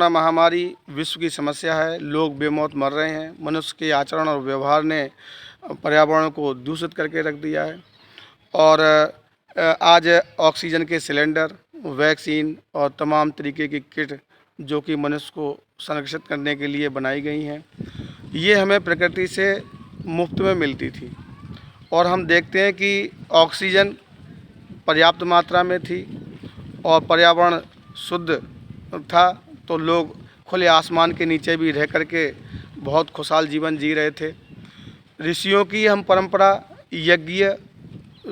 Corona महामारी विश्व की समस्या है। लोग बेमौत मर रहे हैं। मनुष्य के आचरण और व्यवहार ने पर्यावरण को दूषित करके रख दिया है। और आज ऑक्सीजन के सिलेंडर, वैक्सीन और तमाम तरीके की किट जो कि मनुष्य को संरक्षित करने के लिए बनाई गई हैं, ये हमें प्रकृति से मुफ्त में मिलती थी। और हम देखते हैं कि ऑक्सीजन पर्याप्त मात्रा में थी और पर्यावरण शुद्ध था, तो लोग खुले आसमान के नीचे भी रह कर के बहुत खुशहाल जीवन जी रहे थे। ऋषियों की हम परंपरा, यज्ञ,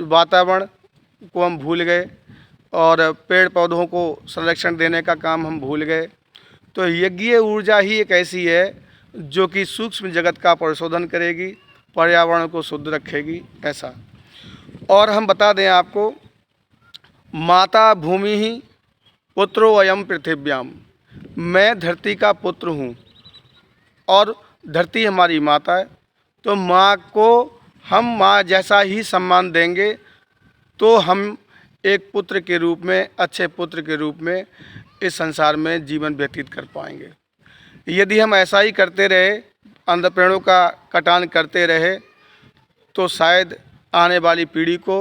वातावरण को हम भूल गए और पेड़ पौधों को संरक्षण देने का काम हम भूल गए। तो यज्ञीय ऊर्जा ही एक ऐसी है जो कि सूक्ष्म जगत का परिशोधन करेगी, पर्यावरण को शुद्ध रखेगी, ऐसा। और हम बता दें आपको, माता भूमि ही पुत्रो अयम पृथिव्याम, मैं धरती का पुत्र हूँ और धरती हमारी माता है। तो माँ को हम माँ जैसा ही सम्मान देंगे तो हम एक पुत्र के रूप में, अच्छे पुत्र के रूप में इस संसार में जीवन व्यतीत कर पाएंगे। यदि हम ऐसा ही करते रहे, अंध पेड़ों का कटान करते रहे, तो शायद आने वाली पीढ़ी को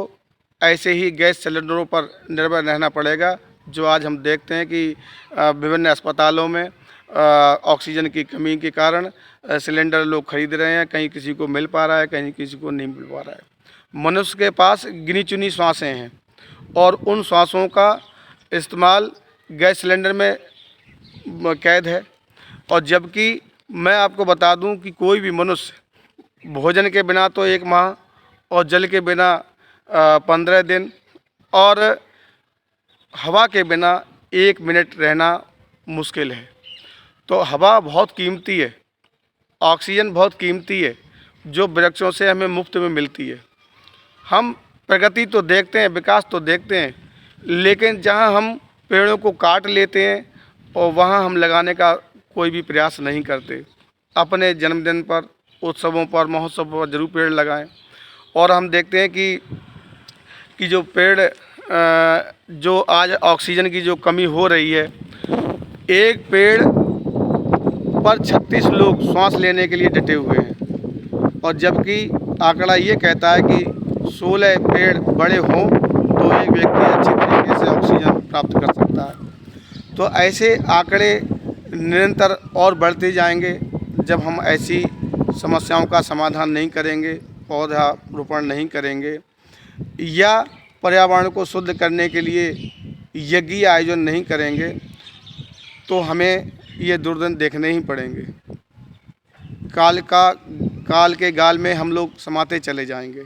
ऐसे ही गैस सिलेंडरों पर निर्भर रहना पड़ेगा, जो आज हम देखते हैं कि विभिन्न अस्पतालों में ऑक्सीजन की कमी के कारण सिलेंडर लोग खरीद रहे हैं। कहीं किसी को मिल पा रहा है, कहीं किसी को नहीं मिल पा रहा है। मनुष्य के पास गिनी चुनी श्वासें हैं और उन श्वासों का इस्तेमाल गैस सिलेंडर में कैद है। और जबकि मैं आपको बता दूं कि कोई भी मनुष्य भोजन के बिना तो 1 माह और जल के बिना 15 दिन और हवा के बिना 1 मिनट रहना मुश्किल है। तो हवा बहुत कीमती है, ऑक्सीजन बहुत कीमती है, जो वृक्षों से हमें मुफ्त में मिलती है। हम प्रगति तो देखते हैं, विकास तो देखते हैं, लेकिन जहां हम पेड़ों को काट लेते हैं और वहां हम लगाने का कोई भी प्रयास नहीं करते। अपने जन्मदिन पर, उत्सवों पर, महोत्सव पर जरूर पेड़ लगाएं। और हम देखते हैं कि जो पेड़, जो आज ऑक्सीजन की जो कमी हो रही है, एक पेड़ पर 36 लोग सांस लेने के लिए डटे हुए हैं। और जबकि आंकड़ा ये कहता है कि 16 पेड़ बड़े हों तो एक व्यक्ति अच्छी तरीके से ऑक्सीजन प्राप्त कर सकता है। तो ऐसे आंकड़े निरंतर और बढ़ते जाएंगे जब हम ऐसी समस्याओं का समाधान नहीं करेंगे, पौधारोपण नहीं करेंगे या पर्यावरण को शुद्ध करने के लिए यज्ञ आयोजन नहीं करेंगे, तो हमें ये दुर्दिन देखने ही पड़ेंगे। काल के गाल में हम लोग समाते चले जाएंगे।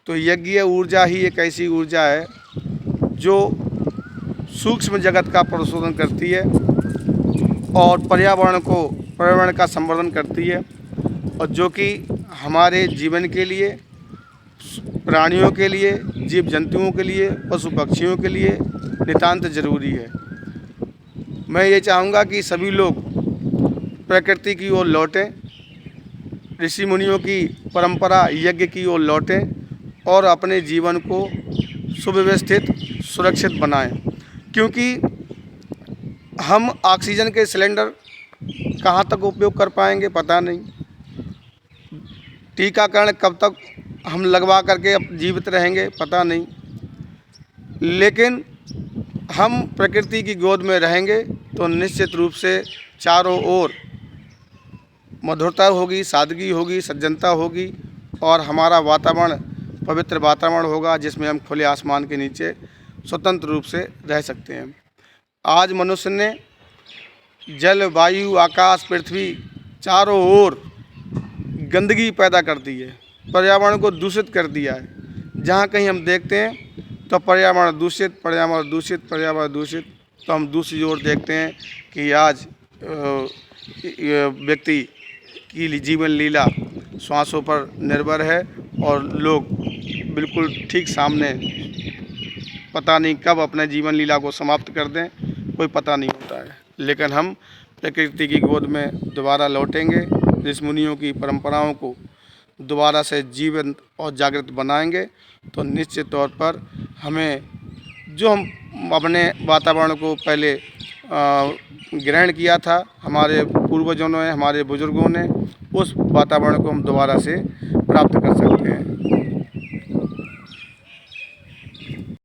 तो यज्ञीय ऊर्जा ही एक ऐसी ऊर्जा है जो सूक्ष्म जगत का परिशोधन करती है और पर्यावरण का संवर्धन करती है, और जो कि हमारे जीवन के लिए, प्राणियों के लिए, जीव जंतुओं के लिए, पशु पक्षियों के लिए नितांत जरूरी है। मैं ये चाहूँगा कि सभी लोग प्रकृति की ओर लौटें, ऋषि मुनियों की परंपरा यज्ञ की ओर लौटें और अपने जीवन को सुव्यवस्थित, सुरक्षित बनाएं। क्योंकि हम ऑक्सीजन के सिलेंडर कहाँ तक उपयोग कर पाएंगे पता नहीं, टीकाकरण कब तक हम लगवा करके अब जीवित रहेंगे पता नहीं, लेकिन हम प्रकृति की गोद में रहेंगे तो निश्चित रूप से चारों ओर मधुरता होगी, सादगी होगी, सज्जनता होगी और हमारा वातावरण पवित्र वातावरण होगा जिसमें हम खुले आसमान के नीचे स्वतंत्र रूप से रह सकते हैं। आज मनुष्य ने जल, वायु, आकाश, पृथ्वी चारों ओर गंदगी पैदा कर दी है, पर्यावरण को दूषित कर दिया है। जहाँ कहीं हम देखते हैं तो पर्यावरण दूषित, पर्यावरण दूषित, पर्यावरण दूषित। तो हम दूसरी ओर देखते हैं कि आज व्यक्ति की जीवन लीला श्वासों पर निर्भर है और लोग बिल्कुल ठीक सामने, पता नहीं कब अपने जीवन लीला को समाप्त कर दें, कोई पता नहीं होता है। लेकिन हम प्रकृति की गोद में दोबारा लौटेंगे, ऋषि मुनियों की परंपराओं को दोबारा से जीवंत और जागृत बनाएंगे, तो निश्चित तौर पर हमें, जो हम अपने वातावरण को पहले ग्रहण किया था हमारे पूर्वजों ने, हमारे बुजुर्गों ने, उस वातावरण को हम दोबारा से प्राप्त कर सकते हैं।